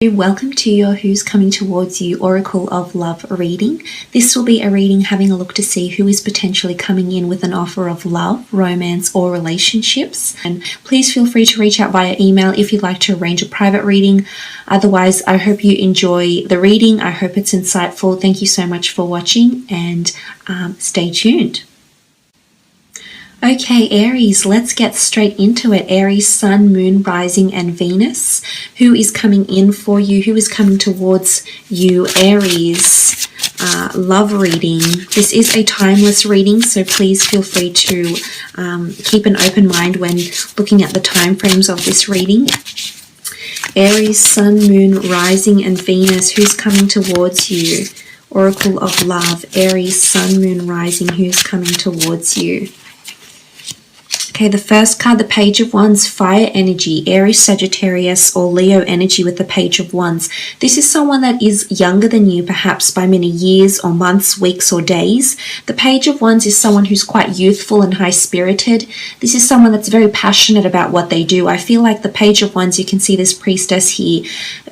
Welcome to your Who's Coming Towards You Oracle of Love reading. This will be a reading having a look to see who is potentially coming in with an offer of love, romance, or relationships. And please feel free to reach out via email if you'd like to arrange a private reading. Otherwise, I hope you enjoy the reading. I hope it's insightful. Thank you so much for watching and stay tuned. Okay, Aries, let's get straight into it. Aries, Sun, Moon, Rising, and Venus. Who is coming in for you? Who is coming towards you, Aries? Love reading. This is a timeless reading, so please feel free to keep an open mind when looking at the time frames of this reading. Aries, Sun, Moon, Rising, and Venus. Who's coming towards you? Oracle of Love. Aries, Sun, Moon, Rising. Who's coming towards you? Okay, the first card, the Page of Wands, fire energy, Aries, Sagittarius, or Leo energy with the Page of Wands. This is someone that is younger than you, perhaps by many years or months, weeks, or days. The Page of Wands is someone who's quite youthful and high-spirited. This is someone that's very passionate about what they do. I feel like the Page of Wands, you can see this priestess here,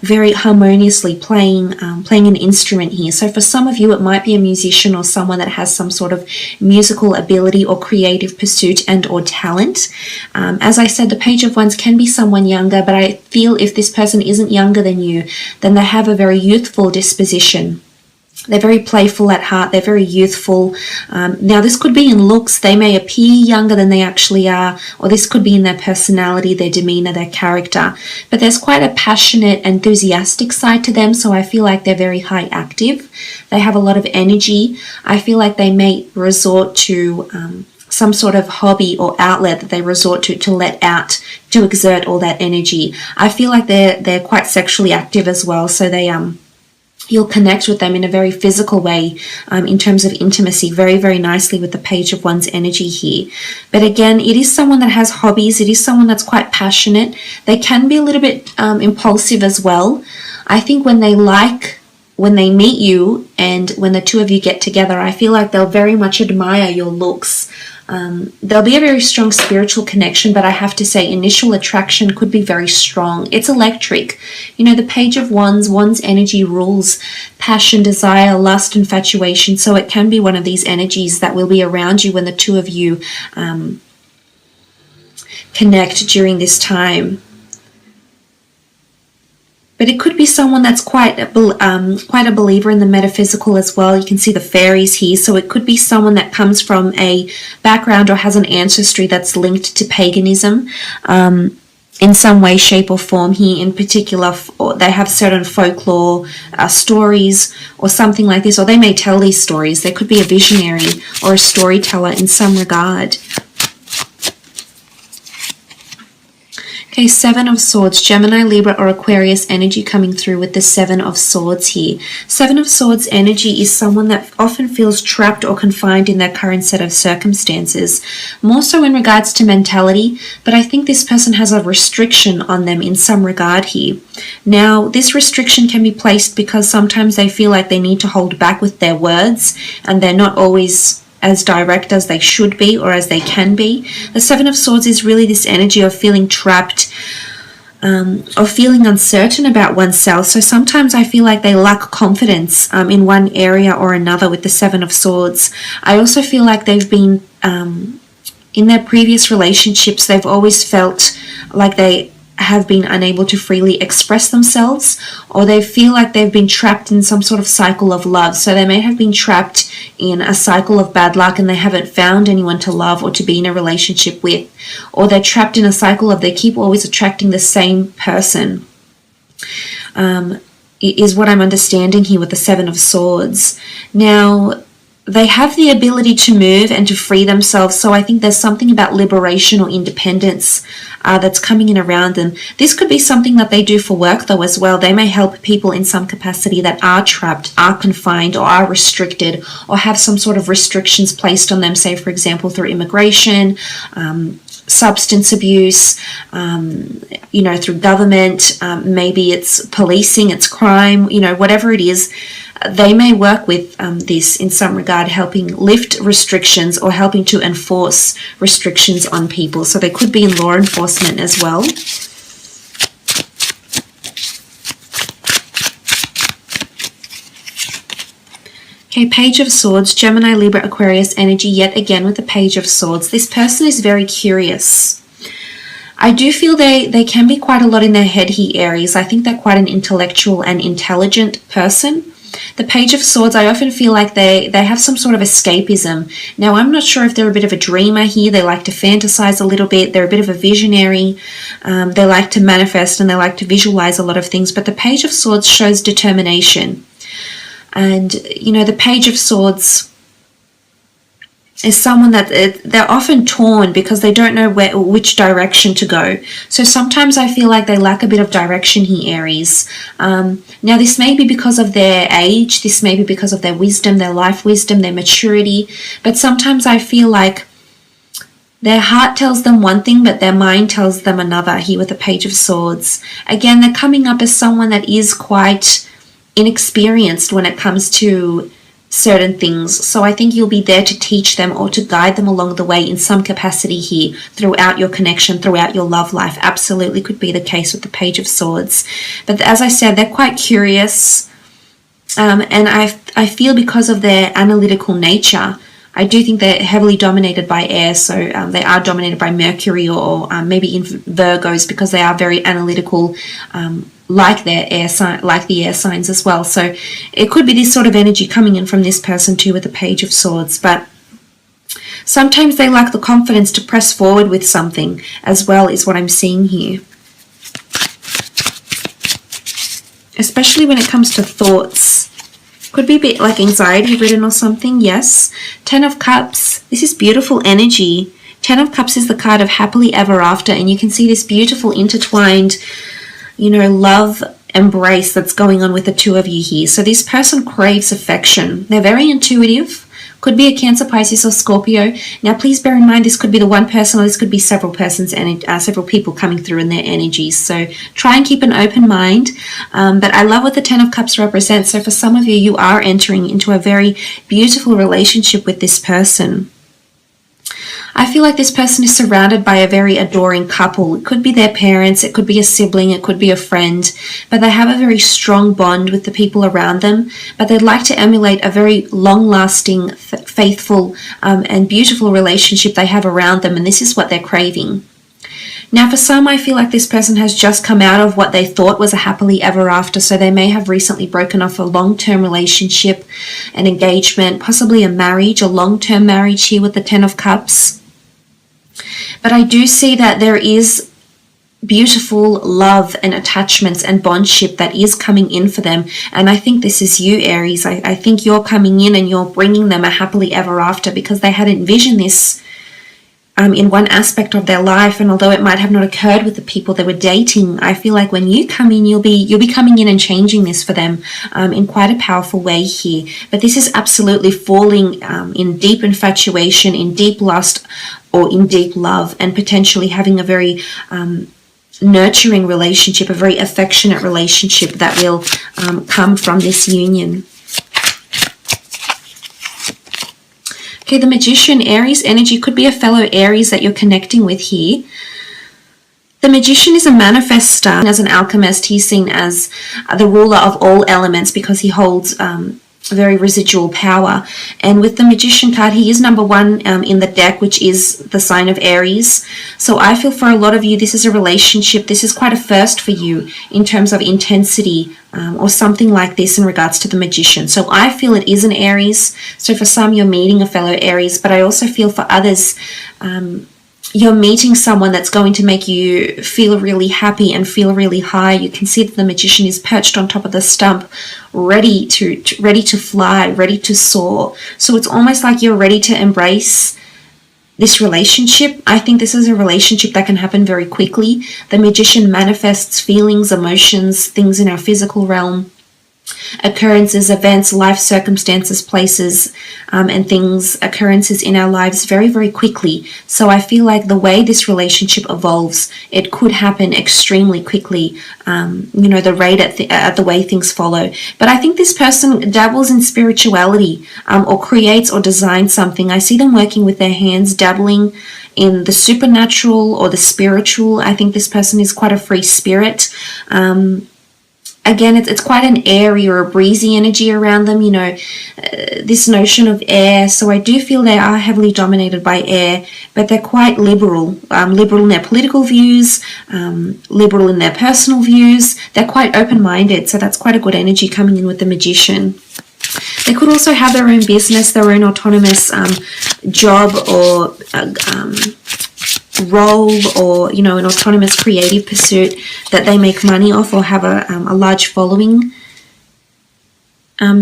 very harmoniously playing an instrument here. So for some of you, it might be a musician or someone that has some sort of musical ability or creative pursuit and or talent. As I said, the Page of Wands can be someone younger, but I feel if this person isn't younger than you, then they have a very youthful disposition. They're very playful at heart. They're very youthful. Now, this could be in looks. They may appear younger than they actually are, or this could be in their personality, their demeanor, their character. But there's quite a passionate, enthusiastic side to them, so I feel like they're very high active. They have a lot of energy. I feel like they may resort to some sort of hobby or outlet that they resort to let out, to exert all that energy. I feel like they're quite sexually active as well, so they you'll connect with them in a very physical way in terms of intimacy, very, very nicely with the Page of Wands energy here. But again, it is someone that has hobbies. It is someone that's quite passionate. They can be a little bit impulsive as well. I think when they meet you and when the two of you get together, I feel like they'll very much admire your looks. There'll be a very strong spiritual connection, but I have to say initial attraction could be very strong. It's electric. You know, the Page of Wands, Wands energy rules passion, desire, lust, infatuation. So it can be one of these energies that will be around you when the two of you connect during this time. But it could be someone that's quite a believer in the metaphysical as well. You can see the fairies here. So it could be someone that comes from a background or has an ancestry that's linked to paganism in some way, shape, or form here. In particular, they have certain folklore stories or something like this, or they may tell these stories. There could be a visionary or a storyteller in some regard. Okay, Seven of Swords, Gemini, Libra, or Aquarius energy coming through with the Seven of Swords here. Seven of Swords energy is someone that often feels trapped or confined in their current set of circumstances, more so in regards to mentality, but I think this person has a restriction on them in some regard here. Now, this restriction can be placed because sometimes they feel like they need to hold back with their words, and they're not always as direct as they should be or as they can be. The Seven of Swords is really this energy of feeling trapped or feeling uncertain about oneself. So sometimes I feel like they lack confidence in one area or another with the Seven of Swords. I also feel like they've been, in their previous relationships, they've always felt like they have been unable to freely express themselves, or they feel like they've been trapped in some sort of cycle of love. So they may have been trapped in a cycle of bad luck and they haven't found anyone to love or to be in a relationship with, or they're trapped in a cycle of they keep always attracting the same person, is what I'm understanding here with the Seven of Swords. Now, they have the ability to move and to free themselves, so I think there's something about liberation or independence that's coming in around them. This could be something that they do for work though as well. They may help people in some capacity that are trapped, are confined, or are restricted, or have some sort of restrictions placed on them, say for example through immigration, substance abuse, you know, through government, maybe it's policing, it's crime, you know, whatever it is. They may work with this in some regard, helping lift restrictions or helping to enforce restrictions on people. So they could be in law enforcement as well. Okay, Page of Swords, Gemini, Libra, Aquarius energy, yet again with the Page of Swords. This person is very curious. I do feel they can be quite a lot in their head here, Aries. I think they're quite an intellectual and intelligent person. The Page of Swords, I often feel like they have some sort of escapism. Now, I'm not sure if they're a bit of a dreamer here. They like to fantasize a little bit. They're a bit of a visionary. They like to manifest and they like to visualize a lot of things. But the Page of Swords shows determination. And, you know, the Page of Swords is someone that they're often torn because they don't know which direction to go. So sometimes I feel like they lack a bit of direction here, Aries. Now, this may be because of their age. This may be because of their wisdom, their life wisdom, their maturity. But sometimes I feel like their heart tells them one thing, but their mind tells them another here with the Page of Swords. Again, they're coming up as someone that is quite inexperienced when it comes to certain things. So I think you'll be there to teach them or to guide them along the way in some capacity here throughout your connection, throughout your love life. Absolutely could be the case with the Page of Swords. But as I said, they're quite curious. And I feel because of their analytical nature, I do think they're heavily dominated by air. So they are dominated by Mercury or maybe in Virgos because they are very analytical, like their air sign, like the air signs as well. So it could be this sort of energy coming in from this person too with the Page of Swords. But sometimes they lack the confidence to press forward with something as well, is what I'm seeing here. Especially when it comes to thoughts. Could be a bit like anxiety ridden or something. Yes. 10 of Cups. This is beautiful energy. 10 of Cups is the card of happily ever after. And you can see this beautiful intertwined, you know, love embrace that's going on with the two of you here. So this person craves affection. They're very intuitive. Could be a Cancer, Pisces, or Scorpio. Now, please bear in mind this could be the one person, or this could be several persons and several people coming through in their energies. So try and keep an open mind. But I love what the 10 of Cups represents. So for some of you, you are entering into a very beautiful relationship with this person. I feel like this person is surrounded by a very adoring couple. It could be their parents, it could be a sibling, it could be a friend, but they have a very strong bond with the people around them, but they'd like to emulate a very long-lasting, faithful, and beautiful relationship they have around them, and this is what they're craving. Now, for some, I feel like this person has just come out of what they thought was a happily ever after, so they may have recently broken off a long-term relationship, an engagement, possibly a marriage, a long-term marriage here with the 10 of Cups. But I do see that there is beautiful love and attachments and bondship that is coming in for them. And I think this is you, Aries. I think you're coming in and you're bringing them a happily ever after because they had envisioned this in one aspect of their life, and although it might have not occurred with the people they were dating, I feel like when you come in, you'll be coming in and changing this for them in quite a powerful way here. But this is absolutely falling in deep infatuation, in deep lust, or in deep love, and potentially having a very nurturing relationship, a very affectionate relationship that will come from this union. Okay, the Magician, Aries energy, could be a fellow Aries that you're connecting with here. The Magician is a manifestor. As an alchemist, he's seen as the ruler of all elements because he holds very residual power. And with the Magician card, he is number one in the deck, which is the sign of Aries. So I feel for a lot of you, this is a relationship. This is quite a first for you in terms of intensity or something like this in regards to the Magician. So I feel it is an Aries. So for some, you're meeting a fellow Aries, but I also feel for others, you're meeting someone that's going to make you feel really happy and feel really high. You can see that the Magician is perched on top of the stump, ready to fly, ready to soar. So it's almost like you're ready to embrace this relationship. I think this is a relationship that can happen very quickly. The Magician manifests feelings, emotions, things in our physical realm, occurrences, events, life circumstances, places, and things, occurrences in our lives very, very quickly. So I feel like the way this relationship evolves, it could happen extremely quickly, you know, the rate at the way things follow. But I think this person dabbles in spirituality or creates or designs something. I see them working with their hands, dabbling in the supernatural or the spiritual. I think this person is quite a free spirit. again, it's quite an airy or a breezy energy around them, you know, this notion of air. So I do feel they are heavily dominated by air, but they're quite liberal, liberal in their political views, liberal in their personal views. They're quite open-minded, so that's quite a good energy coming in with the Magician. They could also have their own business, their own autonomous job or role, or, you know, an autonomous creative pursuit that they make money off or have a large following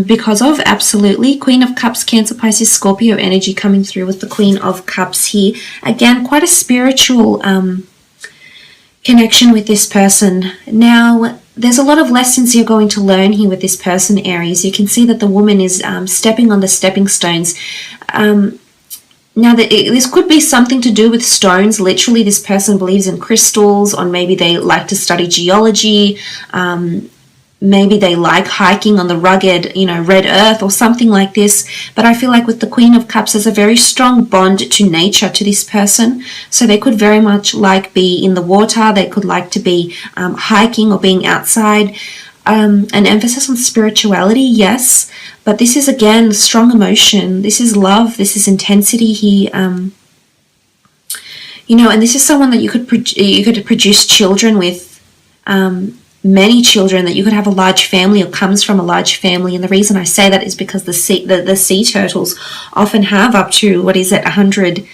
because of. Absolutely. Queen of Cups, Cancer, Pisces, Scorpio energy coming through with the Queen of Cups here. Again, quite a spiritual connection with this person. Now, there's a lot of lessons you're going to learn here with this person, Aries. You can see that the woman is stepping on the stepping stones. Now, this could be something to do with stones. Literally, this person believes in crystals, or maybe they like to study geology. Maybe they like hiking on the rugged, you know, red earth or something like this. But I feel like with the Queen of Cups, there's a very strong bond to nature to this person. So they could very much like be in the water. They could like to be hiking or being outside. An emphasis on spirituality, yes, but this is, again, strong emotion. This is love. This is intensity here. You know, and this is someone that you could produce children with, many children, that you could have a large family or comes from a large family. And the reason I say that is because the sea turtles often have up to, 100,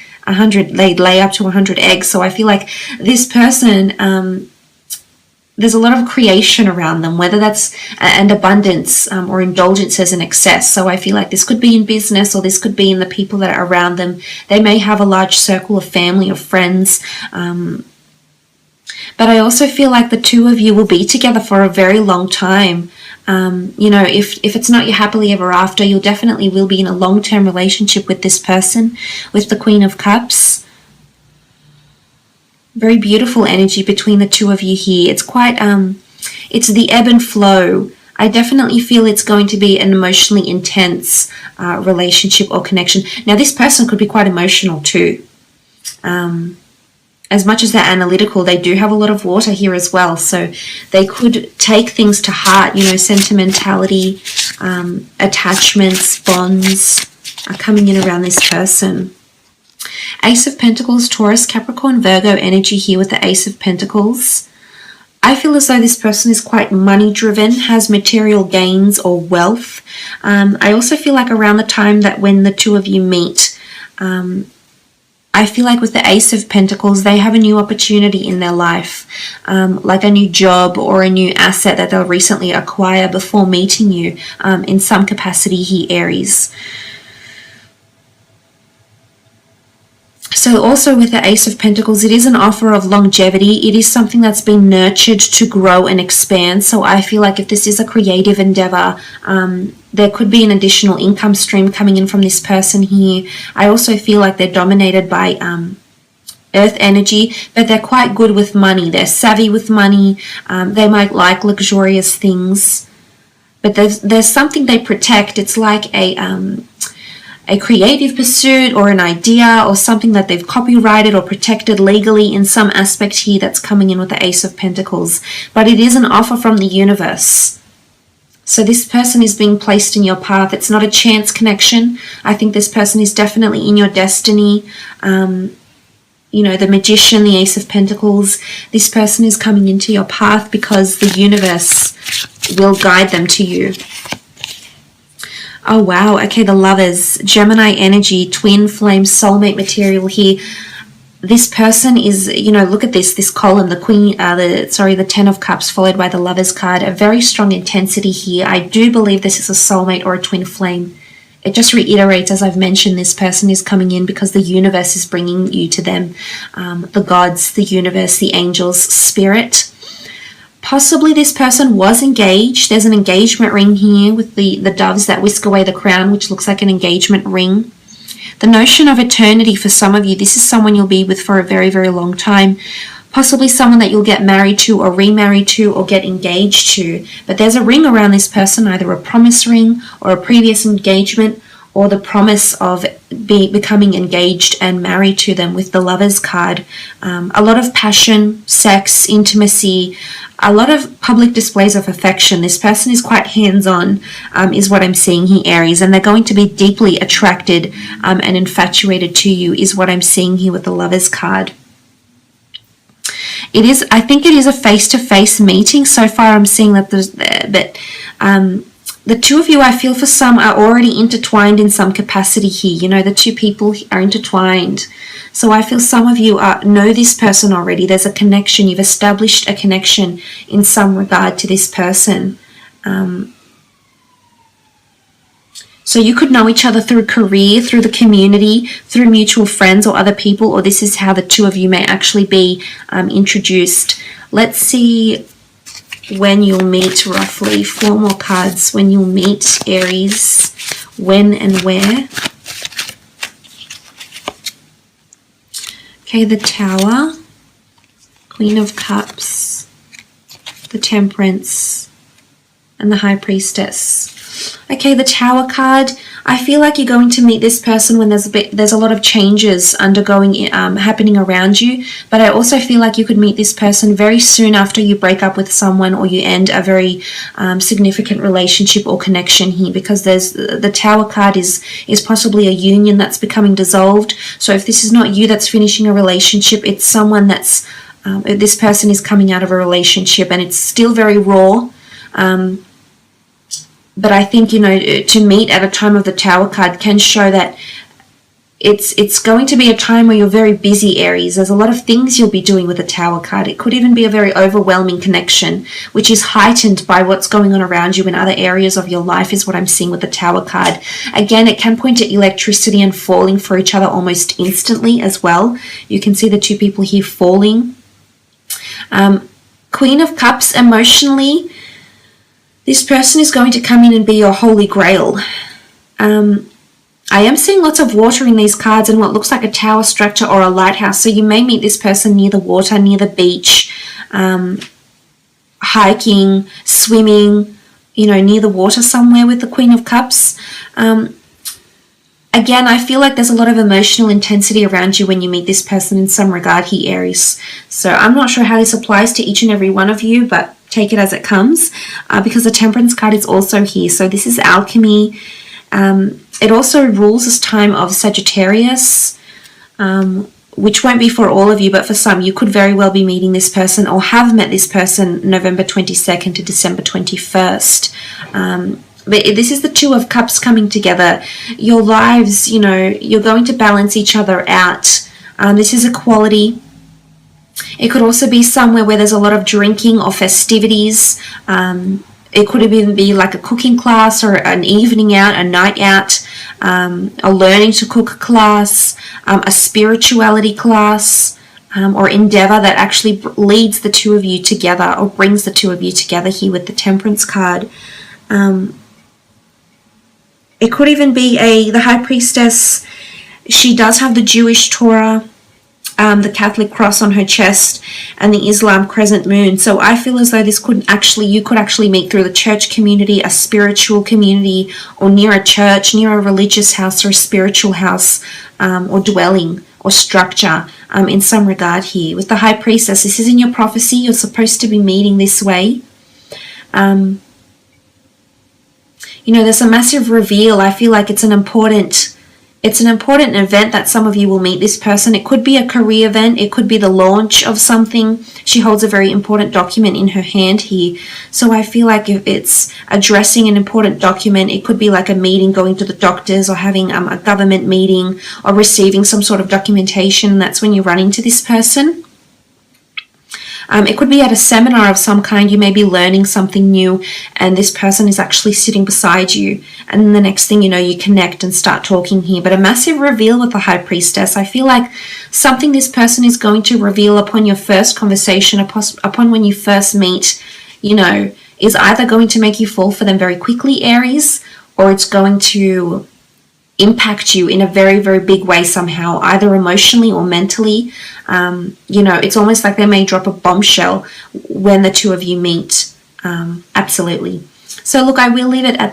they lay up to 100 eggs. So I feel like this person, there's a lot of creation around them, whether that's and abundance or indulgences and excess. So I feel like this could be in business, or this could be in the people that are around them. They may have a large circle of family or friends. But I also feel like the two of you will be together for a very long time. You know, if it's not your happily ever after, you definitely will be in a long-term relationship with this person, with the Queen of Cups. Very beautiful energy between the two of you here. It's quite, it's the ebb and flow. I definitely feel it's going to be an emotionally intense relationship or connection. Now, this person could be quite emotional too. As much as they're analytical, they do have a lot of water here as well. So they could take things to heart, you know, sentimentality, attachments, bonds are coming in around this person. Ace of Pentacles, Taurus, Capricorn, Virgo energy here with the Ace of Pentacles. I feel as though this person is quite money driven, has material gains or wealth. I also feel like around the time that when the two of you meet, I feel like with the Ace of Pentacles, they have a new opportunity in their life, like a new job or a new asset that they'll recently acquire before meeting you in some capacity here, Aries. So also with the Ace of Pentacles, it is an offer of longevity. It is something that's been nurtured to grow and expand. So I feel like if this is a creative endeavor, there could be an additional income stream coming in from this person here. I also feel like they're dominated by earth energy, but they're quite good with money. They're savvy with money. They might like luxurious things, but there's something they protect. It's like a creative pursuit or an idea or something that they've copyrighted or protected legally in some aspect here that's coming in with the Ace of Pentacles. But it is an offer from the universe. So this person is being placed in your path. It's not a chance connection. I think this person is definitely in your destiny. You know, the Magician, the Ace of Pentacles, this person is coming into your path because the universe will guide them to you. Oh, wow. Okay, the Lovers, Gemini energy, twin flame, soulmate material here. This person is, you know, look at this column, the Queen, the Ten of Cups followed by the Lovers card. A very strong intensity here. I do believe this is a soulmate or a twin flame. It just reiterates, as I've mentioned, this person is coming in because the universe is bringing you to them. The gods, the universe, the angels, spirit. Possibly this person was engaged. There's an engagement ring here with the doves that whisk away the crown, which looks like an engagement ring. The notion of eternity for some of you, this is someone you'll be with for a very, very long time. Possibly someone that you'll get married to or remarried to or get engaged to. But there's a ring around this person, either a promise ring or a previous engagement or the promise of becoming engaged and married to them with the Lovers card. A lot of passion, sex, intimacy, a lot of public displays of affection. This person is quite hands-on, is what I'm seeing here, Aries, and they're going to be deeply attracted and infatuated to you, is what I'm seeing here with the Lovers card. I think it is a face-to-face meeting. So far I'm seeing that the two of you, I feel for some, are already intertwined in some capacity here. You know, the two people are intertwined. So I feel some of you know this person already. There's a connection. You've established a connection in some regard to this person. So you could know each other through career, through the community, through mutual friends or other people, or this is how the two of you may actually be introduced. Let's see when you'll meet, roughly. 4 more cards. When you'll meet, Aries. When and where. Okay, the Tower. Queen of Cups. The Temperance. And the High Priestess. Okay, the Tower card. I feel like you're going to meet this person when there's a lot of changes happening around you, but I also feel like you could meet this person very soon after you break up with someone or you end a very significant relationship or connection here, because the Tower card is possibly a union that's becoming dissolved. So if this is not you that's finishing a relationship, it's someone that's this person is coming out of a relationship and it's still very raw. But I think, you know, to meet at a time of the Tower card can show that it's going to be a time where you're very busy, Aries. There's a lot of things you'll be doing with the Tower card. It could even be a very overwhelming connection, which is heightened by what's going on around you in other areas of your life, is what I'm seeing with the Tower card. Again, it can point to electricity and falling for each other almost instantly as well. You can see the two people here falling. Queen of Cups, emotionally, this person is going to come in and be your holy grail. I am seeing lots of water in these cards and what looks like a tower structure or a lighthouse. So you may meet this person near the water, near the beach, hiking, swimming, you know, near the water somewhere with the Queen of Cups. Again, I feel like there's a lot of emotional intensity around you when you meet this person in some regard here, Aries. So I'm not sure how this applies to each and every one of you, but take it as it comes, because the Temperance card is also here. So this is alchemy. It also rules this time of Sagittarius, which won't be for all of you, but for some, you could very well be meeting this person or have met this person November 22nd to December 21st. But this is the Two of Cups coming together. Your lives, you know, you're going to balance each other out. This is equality. It could also be somewhere where there's a lot of drinking or festivities. It could even be like a cooking class or an evening out, a night out, a learning to cook class, a spirituality class, or endeavor that actually leads the two of you together or brings the two of you together here with the Temperance card. It could even be the High Priestess. She does have the Jewish Torah, the Catholic cross on her chest, and the Islam crescent moon. So I feel as though you could actually meet through the church community, a spiritual community, or near a church, near a religious house or a spiritual house, or dwelling or structure in some regard here. With the High Priestess, this is in your prophecy. You're supposed to be meeting this way. You know, there's a massive reveal. I feel like it's an important event that some of you will meet this person. It could be a career event. It could be the launch of something. She holds a very important document in her hand here. So I feel like if it's addressing an important document, it could be like a meeting, going to the doctors, or having a government meeting, or receiving some sort of documentation. That's when you run into this person. It could be at a seminar of some kind. You may be learning something new and this person is actually sitting beside you. And then the next thing you know, you connect and start talking here. But a massive reveal with the High Priestess. I feel like something this person is going to reveal upon your first conversation, upon when you first meet, you know, is either going to make you fall for them very quickly, Aries, or it's going to impact you in a very, very big way somehow, either emotionally or mentally. You know, it's almost like they may drop a bombshell when the two of you meet. Absolutely. So look, I will leave it at that.